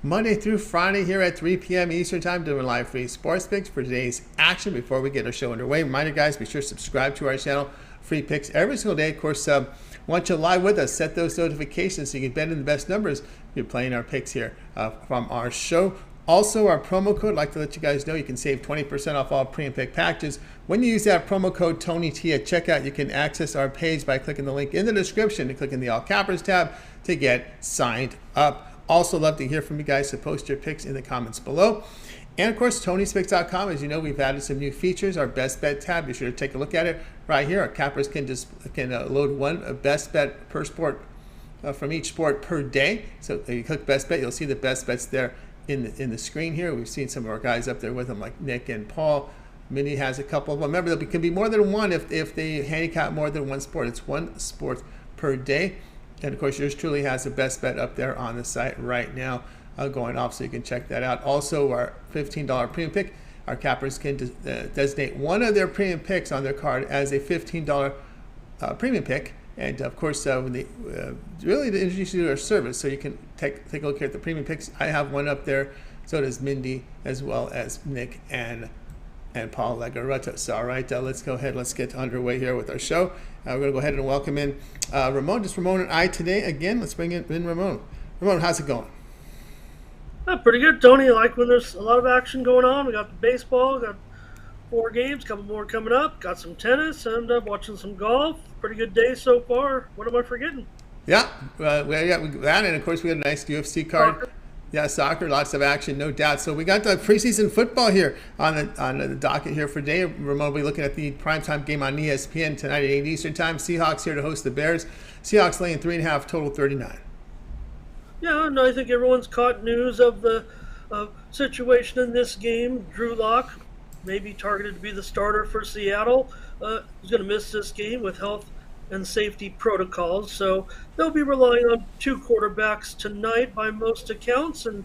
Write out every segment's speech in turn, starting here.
Monday through Friday here at 3 p.m. Eastern Time, doing live free sports picks for today's action. Before we get our show underway, reminder guys, be sure to subscribe to our channel. Free picks every single day. Of course, once you're live with us, set those notifications so you can bet in the best numbers if you're playing our picks here from our show. Also, our promo code, I'd like to let you guys know you can save 20% off all pre and pick packages. When you use that promo code TonyT at checkout, you can access our page by clicking the link in the description and clicking the All Cappers tab to get signed up. Also, love to hear from you guys, so post your picks in the comments below. And of course, TonySpicks.com. As you know, we've added some new features. Our best bet tab, be sure to take a look at it right here. Our cappers can load one best bet per sport from each sport per day. So if you click best bet, you'll see the best bets there in the screen here. We've seen some of our guys up there with them, like Nick and Paul. Minnie has a couple of them. Remember, there can be more than one if they handicap more than one sport. It's one sport per day. And of course, yours truly has the best bet up there on the site right now going off, so you can check that out. Also, our $15 premium pick, our cappers can designate one of their premium picks on their card as a $15 premium pick. And of course, when they really introduce you to our service, so you can take a look at the premium picks. I have one up there, so does Mindy, as well as Nick and Paul Legarreta. So, all right, let's go ahead. Let's get underway here with our show. We're going to go ahead and welcome in Ramon. Just Ramon and I today. Again, let's bring in Ramon. Ramon, how's it going? Pretty good, Tony. I like when there's a lot of action going on. We got the baseball, got 4 games, a couple more coming up. Got some tennis, and watching some golf. Pretty good day so far. What am I forgetting? Yeah, we got that, and of course we had a nice UFC card. Soccer. Yeah, soccer, lots of action, no doubt. So we got the preseason football here on the docket here for today. Ramon will be looking at the primetime game on ESPN tonight at 8 Eastern Time. Seahawks here to host the Bears. Seahawks laying 3.5, total 39. Yeah, and I think everyone's caught news of the situation in this game. Drew Lock may be targeted to be the starter for Seattle. He's going to miss this game with health and safety protocols, so they'll be relying on 2 quarterbacks tonight by most accounts, and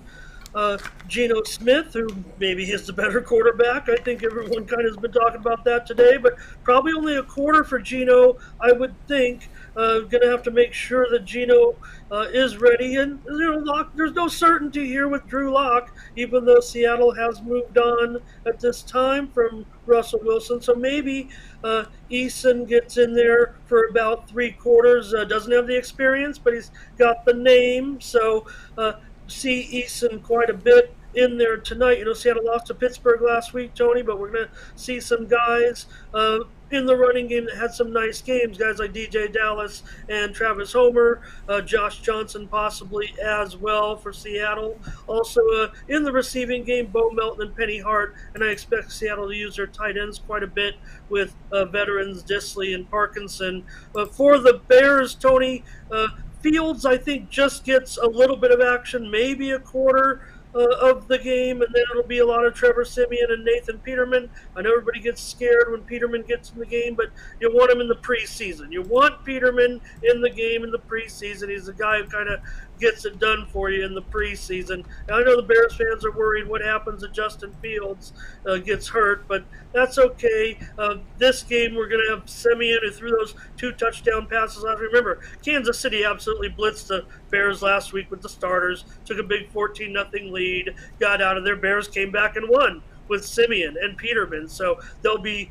Geno Smith, who maybe is the better quarterback. I think everyone kind of has been talking about that today, but probably only a quarter for Geno, I would think. Going to have to make sure that Geno is ready, and there's no certainty here with Drew Lock, even though Seattle has moved on at this time from Russell Wilson. So maybe Eason gets in there for about 3 quarters. Doesn't have the experience, but he's got the name. So see Eason quite a bit in there tonight. Seattle lost to Pittsburgh last week, Tony, but we're going to see some guys in the running game that had some nice games. Guys like DJ Dallas and Travis Homer, Josh Johnson possibly as well for Seattle. Also in the receiving game, Bo Melton and Penny Hart, and I expect Seattle to use their tight ends quite a bit with veterans Disley and Parkinson. For the Bears, Tony, Fields, I think, just gets a little bit of action, maybe a quarter of the game, and then it'll be a lot of Trevor Siemian and Nathan Peterman. I know everybody gets scared when Peterman gets in the game, but you want him in the preseason. You want Peterman in the game in the preseason. He's the guy who kind of gets it done for you in the preseason. Now, I know the Bears fans are worried what happens if Justin Fields gets hurt, but that's okay. This game, we're going to have Siemian, who threw those 2 touchdown passes. Remember, Kansas City absolutely blitzed the Bears last week with the starters, took a big 14-0 lead, got out of there. Bears came back and won with Siemian and Peterman. So they'll be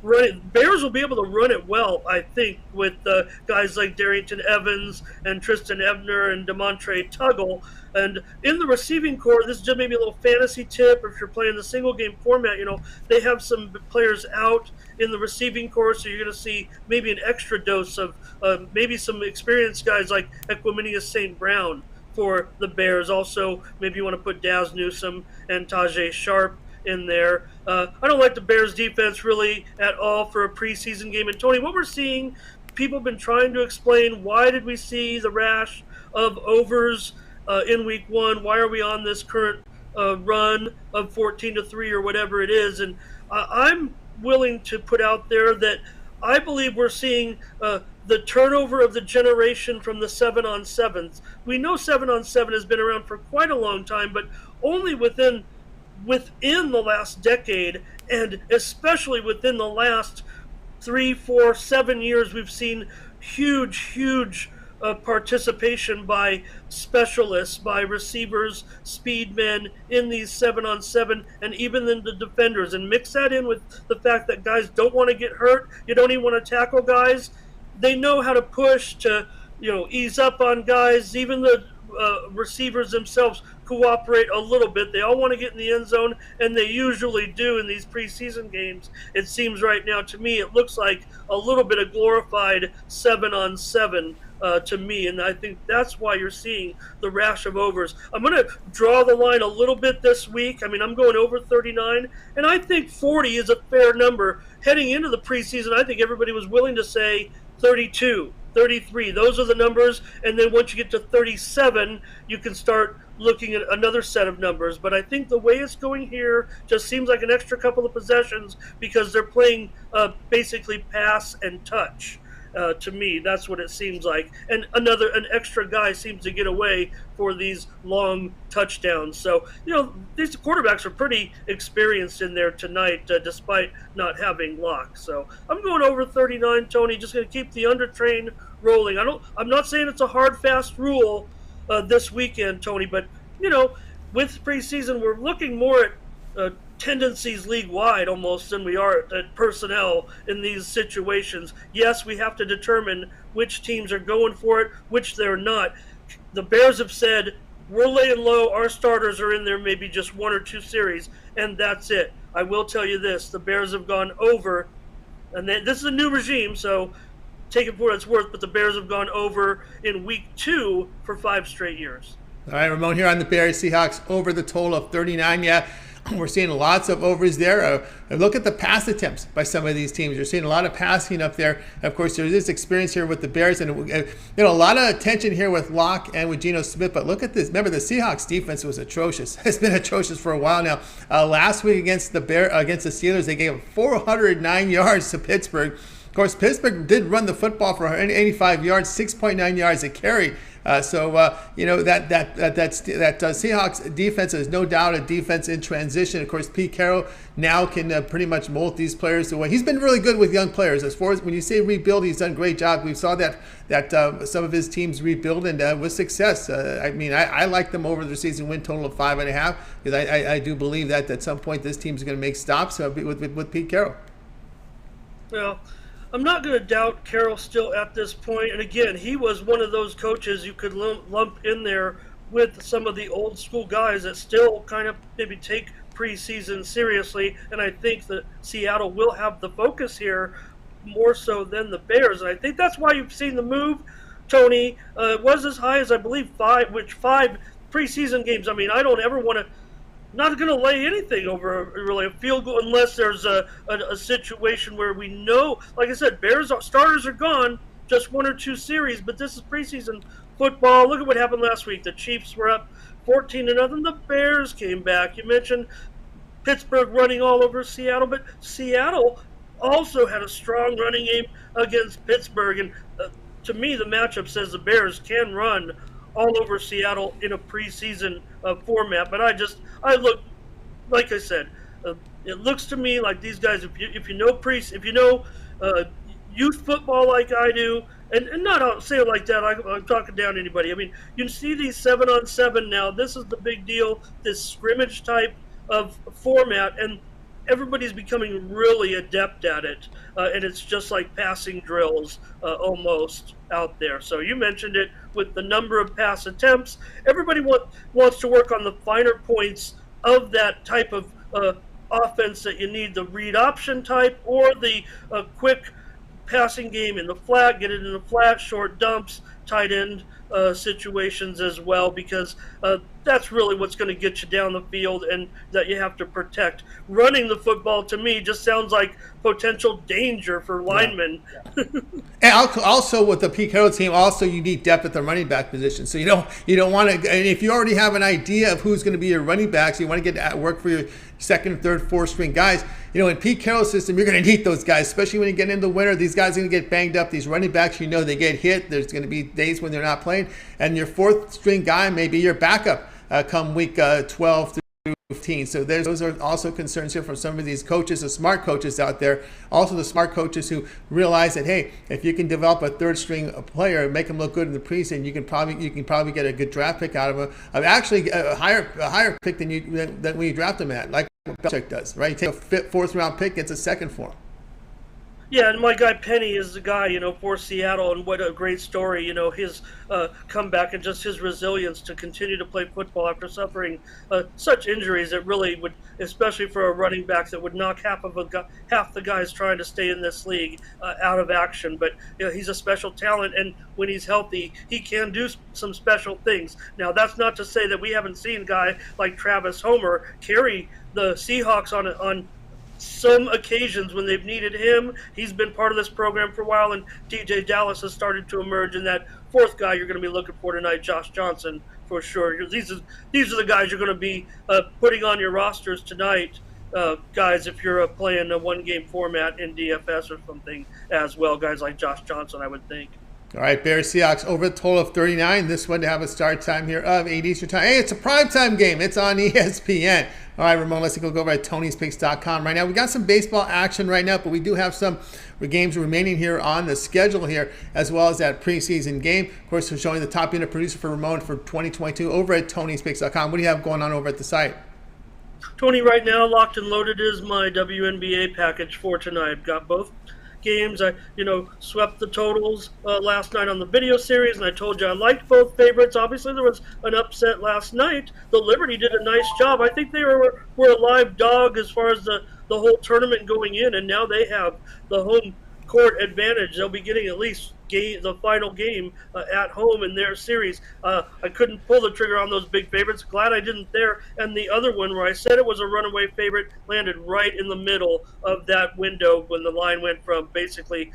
running. Bears will be able to run it well, I think, with guys like Darrington Evans and Tristan Ebner and DeMontre Tuggle. And in the receiving core, this is just maybe a little fantasy tip. If you're playing the single game format, they have some players out in the receiving core, so you're going to see maybe an extra dose of maybe some experienced guys like Equiminius St. Brown for the Bears. Also, maybe you want to put Daz Newsome and Tajay Sharp in there. I don't like the Bears defense really at all for a preseason game. And Tony, what we're seeing, people have been trying to explain, why did we see the rash of overs in week 1? Why are we on this current run of 14-3 or whatever it is? And I'm willing to put out there that I believe we're seeing the turnover of the generation from the 7-on-7s. We know 7-on-7 has been around for quite a long time, but only within the last decade, and especially within the last 3, 4, 7 years, we've seen huge participation by specialists, by receivers, speed men in these 7-on-7, and even in the defenders. And mix that in with the fact that guys don't want to get hurt. You don't even want to tackle guys. They know how to push to, ease up on guys. Even the receivers themselves cooperate a little bit. They all want to get in the end zone, and they usually do in these preseason games. It seems right now to me it looks like a little bit of glorified 7-on-7 to me, and I think that's why you're seeing the rash of overs. I'm going to draw the line a little bit this week. I mean, I'm going over 39, and I think 40 is a fair number. Heading into the preseason, I think everybody was willing to say 32, 33. Those are the numbers, and then once you get to 37, you can start looking at another set of numbers. But I think the way it's going here just seems like an extra couple of possessions because they're playing basically pass and touch. To me, that's what it seems like. And an extra guy seems to get away for these long touchdowns. So, these quarterbacks are pretty experienced in there tonight, despite not having Locke. So I'm going over 39, Tony. Just going to keep the under train rolling. I'm not saying it's a hard, fast rule this weekend, Tony, but, with preseason, we're looking more at tendencies league-wide almost than we are at personnel in these situations. Yes, we have to determine which teams are going for it, which they're not. The Bears have said, we're laying low, our starters are in there maybe just 1 or 2 series, and that's it. I will tell you this, the Bears have gone over, and this is a new regime, so take it for what it's worth, but the Bears have gone over in week 2 for 5 straight years. All right, Ramon here on the Bears Seahawks over the total of 39. Yeah, we're seeing lots of overs there. Look at the pass attempts by some of these teams. You're seeing a lot of passing up there. Of course, there's this experience here with the Bears, and a lot of attention here with Locke and with Geno Smith. But look at this. Remember, the Seahawks defense was atrocious. It's been atrocious for a while now. Last week against the Steelers, they gave 409 yards to Pittsburgh. Of course, Pittsburgh did run the football for 185 yards, 6.9 yards a carry. That Seahawks defense is no doubt a defense in transition. Of course, Pete Carroll now can pretty much mold these players away. He's been really good with young players. As far as when you say rebuild, he's done a great job. We saw that some of his teams rebuild and with success. I like them over their season win total of 5.5 because I do believe that at some point this team's going to make stops with Pete Carroll. Well, I'm not going to doubt Carroll still at this point. And again, he was one of those coaches you could lump in there with some of the old school guys that still kind of maybe take preseason seriously. And I think that Seattle will have the focus here more so than the Bears. And I think that's why you've seen the move, Tony. It was as high as, I believe, 5 preseason games. I mean, I don't ever want to. Not going to lay anything over really a field goal unless there's a situation where we know, like I said, Bears starters are gone, just 1 or 2 series, but this is preseason football. Look at what happened last week. The Chiefs were up 14-0. The Bears came back. You mentioned Pittsburgh running all over Seattle, but Seattle also had a strong running game against Pittsburgh, and to me, the matchup says the Bears can run all over Seattle in a preseason format. But I look, like I said, it looks to me like these guys, if you know youth football like I do, and not I'll say it like that, I'm talking down to anybody. I mean, you see these 7-on-7 now. This is the big deal, this scrimmage type of format, and everybody's becoming really adept at it, and it's just like passing drills almost out there. So you mentioned it with the number of pass attempts. Everybody wants to work on the finer points of that type of offense that you need, the read option type or the quick passing game in the flat, get it in the flat, short dumps, tight end situations as well, because that's really what's going to get you down the field and that you have to protect. Running the football, to me, just sounds like potential danger for linemen. Yeah. And also with the Pete Carroll team, also you need depth at the running back position. So you don't want to, and if you already have an idea of who's going to be your running backs, you want to get at work for your second, third, fourth string guys. In Pete Carroll's system, you're going to need those guys, especially when you get into winter. These guys are going to get banged up. These running backs, they get hit. There's going to be days when they're not playing. And your fourth string guy may be your backup come week 12 through teams. So those are also concerns here from some of these coaches, the smart coaches out there. Also the smart coaches who realize that, hey, if you can develop a third string player and make them look good in the preseason, you can probably get a good draft pick out of them. Actually a higher pick than when you draft them at, like Belichick does, right? You take a fourth round pick, gets a second for him. Yeah, and my guy Penny is the guy, for Seattle, and what a great story, his comeback and just his resilience to continue to play football after suffering such injuries that really would, especially for a running back, that would knock half the guys trying to stay in this league out of action. But he's a special talent, and when he's healthy, he can do some special things. Now, that's not to say that we haven't seen a guy like Travis Homer carry the Seahawks on some occasions when they've needed him. He's been part of this program for a while, and DJ Dallas has started to emerge. And that fourth guy you're going to be looking for tonight, Josh Johnson, for sure. These are the guys you're going to be putting on your rosters tonight, guys, if you're playing a one-game format in DFS or something as well. Guys like Josh Johnson, I would think. All right, Bears Seahawks over a total of 39. This one to have a start time here of 8 Eastern time. Hey, it's a primetime game. It's on ESPN. All right, Ramon, let's go over at Tony'sPicks.com right now. We got some baseball action right now, but we do have some games remaining here on the schedule here, as well as that preseason game. Of course, we're showing the top unit producer for Ramon for 2022 over at Tony'sPicks.com. What do you have going on over at the site? Tony, right now, locked and loaded is my WNBA package for tonight. I've got both games. I swept the totals last night on the video series, and I told you I liked both favorites. Obviously there was an upset last night. The Liberty did a nice job. I think they were a live dog as far as the whole tournament going in, and now they have the home court advantage. They'll be getting at least the final game at home in their series. I couldn't pull the trigger on those big favorites. Glad I didn't there. And the other one where I said it was a runaway favorite landed right in the middle of that window when the line went from basically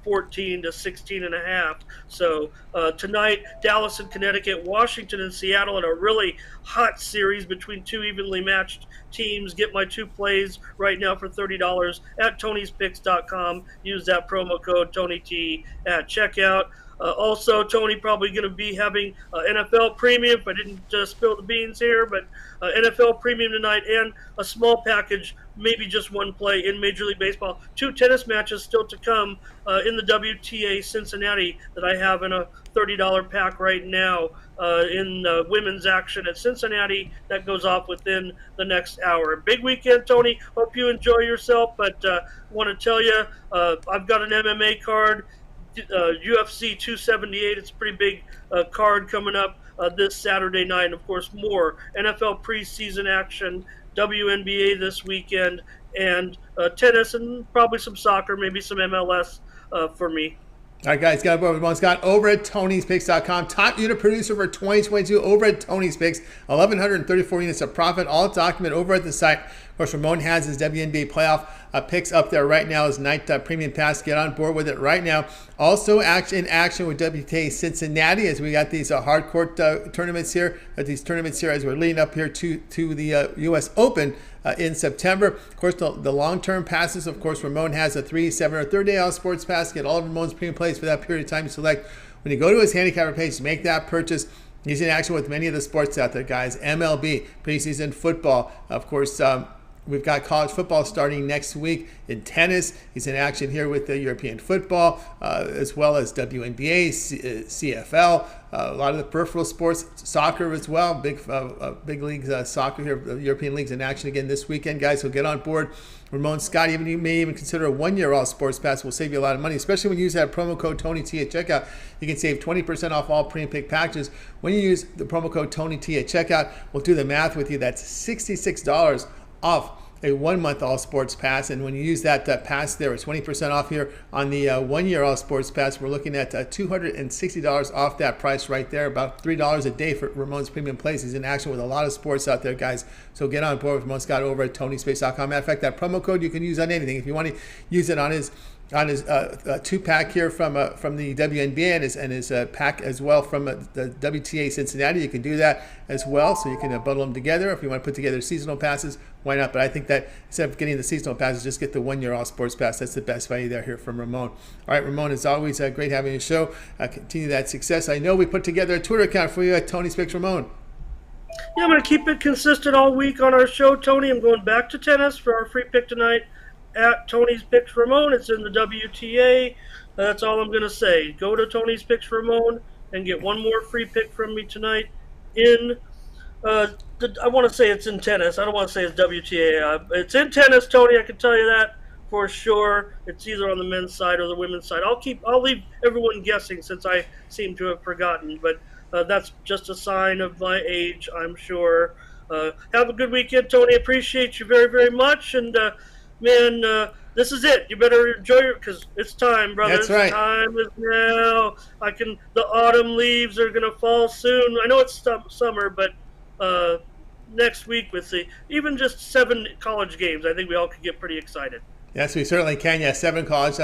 14 to 16 and a half. So tonight, Dallas and Connecticut, Washington and Seattle in a really hot series between two evenly matched teams. Get my two plays right now for $30 at Tony'sPicks.com. Use that promo code TonyT at checkout. Also, Tony probably going to be having NFL Premium, if I didn't spill the beans here, but NFL Premium tonight and a small package, maybe just one play in Major League Baseball. 2 tennis matches still to come in the WTA Cincinnati that I have in a $30 pack right now in women's action at Cincinnati. That goes off within the next hour. Big weekend, Tony. Hope you enjoy yourself, but want to tell you, I've got an MMA card. UFC 278. It's a pretty big card coming up this Saturday night. And, of course, more NFL preseason action, WNBA this weekend, and tennis and probably some soccer, maybe some MLS for me. All right, guys, got Ramon Scott over at Tony'sPicks.com. Top unit producer for 2022 over at Tony's Picks. 1,134 units of profit, all documented over at the site. Of course, Ramon has his WNBA playoff picks up there right now. His night premium pass. Get on board with it right now. Also, action with WTA Cincinnati as we got these hardcourt tournaments here. These tournaments here as we're leading up here to the U.S. Open in September. Of course, the long-term passes. Of course, Ramon has a 3, 7, or 30-day all sports pass. Get all of Ramon's premium plays for that period of time you select. When you go to his handicapper page, make that purchase. He's in action with many of the sports out there, guys. MLB, preseason football. Of course, we've got college football starting next week. In tennis, he's in action here with the European football, as well as WNBA, CFL, a lot of the peripheral sports, soccer as well, big leagues, soccer here, the European leagues in action again this weekend, guys. So get on board. Ramon Scott, you may even consider a 1-year all sports pass. Will save you a lot of money, especially when you use that promo code TonyT at checkout. You can save 20% off all premium pick packages. When you use the promo code TonyT at checkout, we'll do the math with you. That's $66 off a 1-month all sports pass, and when you use that pass there, it's 20% off here on the 1-year all sports pass. We're looking at $260 off that price right there, about $3 a day for Ramon's premium plays. He's in action with a lot of sports out there, guys. So get on board with Ramon Scott over at Tony'sPicks.com. Matter of fact, that promo code you can use on anything. If you want to use it on his 2-pack here from the WNBA and his pack as well from the WTA Cincinnati, you can do that as well. So you can bundle them together. If you want to put together seasonal passes, why not? But I think that instead of getting the seasonal passes, just get the 1-year all sports pass. That's the best value there here from Ramon. All right, Ramon, as always, great having your show. Continue that success. I know we put together a Twitter account for you at Tony's Picks Ramon. Yeah, I'm going to keep it consistent all week on our show, Tony. I'm going back to tennis for our free pick tonight at Tony's Picks Ramon. It's in the WTA. That's all I'm going to say. Go to Tony's Picks Ramon and get one more free pick from me tonight in I want to say it's in tennis. I don't want to say it's WTA. It's in tennis, Tony. I can tell you that for sure. It's either on the men's side or the women's side. I'll leave everyone guessing since I seem to have forgotten. But that's just a sign of my age, I'm sure. Have a good weekend, Tony. Appreciate you very, very much. And man, this is it. You better enjoy it because it's time, brothers. That's right. Time is now. The autumn leaves are gonna fall soon. I know it's summer, but next week with even just 7 college games, I think we all could get pretty excited. Yes, we certainly can. Yeah, 7 college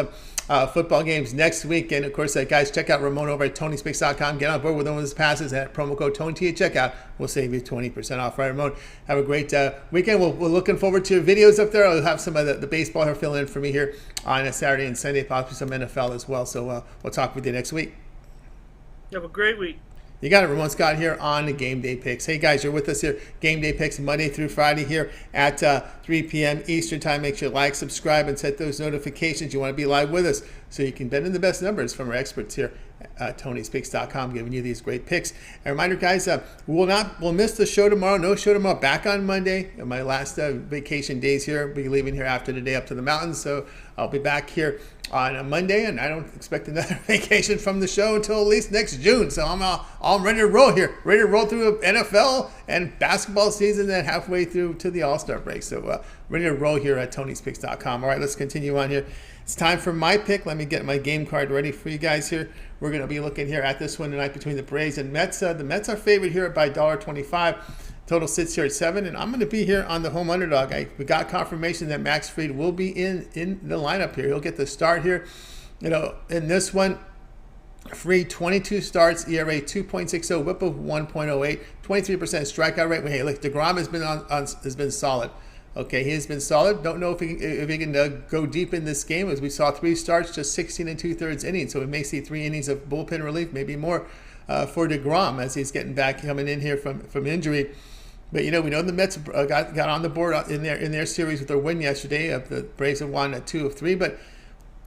football games next week. And, of course, guys, check out Ramon over at TonySpeaks.com. Get on board with one of his passes at promo code TONYT at checkout. We'll save you 20% off. Right, Ramon? Have a great weekend. We're looking forward to videos up there. I'll have some of the baseball here filling in for me here on a Saturday and Sunday, possibly some NFL as well. So we'll talk with you next week. Have a great week. You got it, Ramon Scott here on the Game Day Picks. Hey guys, you're with us here, Game Day Picks Monday through Friday here at 3 p.m. Eastern Time. Make sure you like, subscribe, and set those notifications. You want to be live with us so you can bet in the best numbers from our experts here at TonySpeaks.com, giving you these great picks. And reminder, guys, we'll miss the show tomorrow. No show tomorrow. Back on Monday. My last vacation days here. We'll be leaving here after today up to the mountains, so I'll be back here on a Monday, and I don't expect another vacation from the show until at least next June. So I'm ready to roll here, ready to roll through NFL and basketball season, then halfway through to the All-Star break. So ready to roll here at TonySpeaks.com. All right, let's continue on here. It's time for my pick. Let me get my game card ready for you guys here. We're going to be looking here at this one tonight between the Braves and Mets. The Mets are favored here by $1.25. Total sits here at 7, and I'm going to be here on the home underdog. We got confirmation that Max Fried will be in the lineup here. He'll get the start here. You know, in this one, Fried 22 starts, ERA 2.60, WHIP of 1.08, 23% strikeout rate. Hey, look, DeGrom has been solid. Okay, he has been solid. Don't know if he can go deep in this game, as we saw 3 starts, just 16 2/3 innings. So we may see 3 innings of bullpen relief, maybe more for DeGrom as he's getting back, coming in here from injury. But we know the Mets got on the board in their series with their win yesterday. The Braves have won 2 of 3, but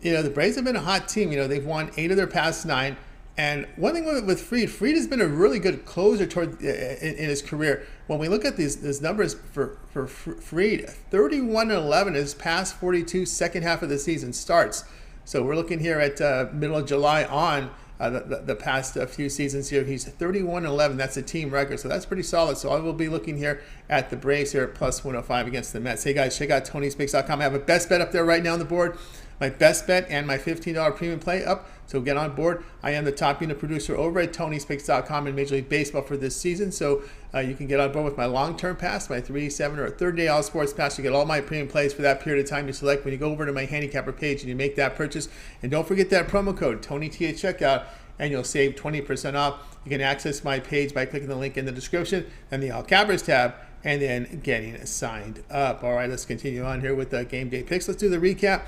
the Braves have been a hot team. They've won 8 of their past 9. And one thing with Fried has been a really good closer in his career. When we look at these numbers for Fried, 31-11 his past 42 second half of the season starts. So we're looking here at middle of July on. The past few seasons here, he's 31-11. That's a team record, so that's pretty solid. So I will be looking here at the Braves here at plus 105 against the Mets. Hey guys, check out TonySpeaks.com. I have a best bet up there right now on the board. My best bet and my $15 premium play up. So get on board. I am the top unit producer over at TonySpeaks.com in Major League Baseball for this season. So you can get on board with my long-term pass, my 3, 7, or 30-day all sports pass. You get all my premium plays for that period of time you select when you go over to my handicapper page and you make that purchase. And don't forget that promo code TONYT at checkout, and you'll save 20% off. You can access my page by clicking the link in the description and the All Cappers tab, and then getting signed up. All right, let's continue on here with the game day picks. Let's do the recap.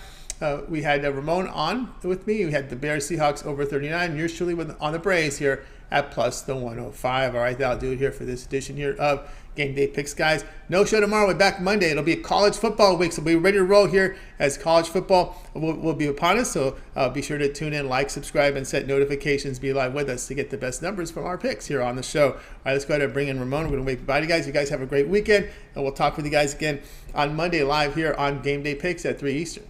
We had Ramon on with me. We had the Bears Seahawks over 39. Yours truly on the Braves here at plus the 105. All right, that'll do it here for this edition here of Game Day Picks, guys. No show tomorrow. We're back Monday. It'll be a college football week, so we'll be ready to roll here as college football will be upon us. So be sure to tune in, like, subscribe, and set notifications. Be live with us to get the best numbers from our picks here on the show. All right, let's go ahead and bring in Ramon. We're going to wave goodbye to you guys. You guys have a great weekend, and we'll talk with you guys again on Monday live here on Game Day Picks at 3 Eastern.